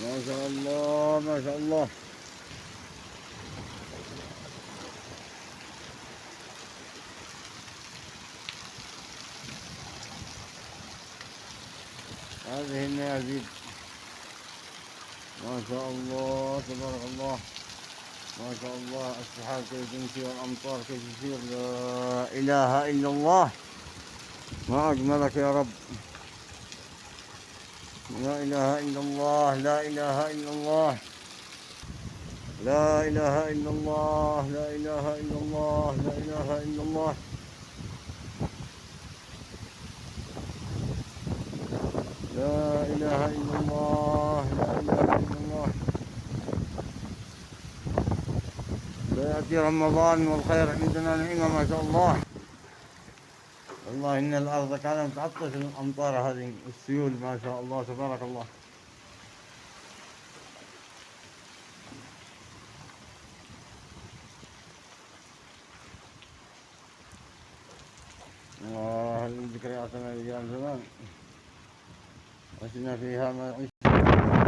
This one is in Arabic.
ما شاء الله ما شاء الله. هذه النيازك ما شاء الله تبارك الله. ما شاء الله السحاب كيف تمشي والأمطار كيف تسير. لا إله إلا الله. ما أجملك يا رب. لا إله إلا الله. لا إله إلا الله. لا إله إلا الله. لا إله إلا الله. لا إله إلا الله. لا إله إلا الله. لا إله إلا الله. سيأتي رمضان والخير عندنا نعمة ما شاء الله. والله إن الأرض كانت تعطش الأمطار هذه السيول ما شاء الله تبارك الله. الذكريات من أيام زمان عشنا فيها ما عشنا.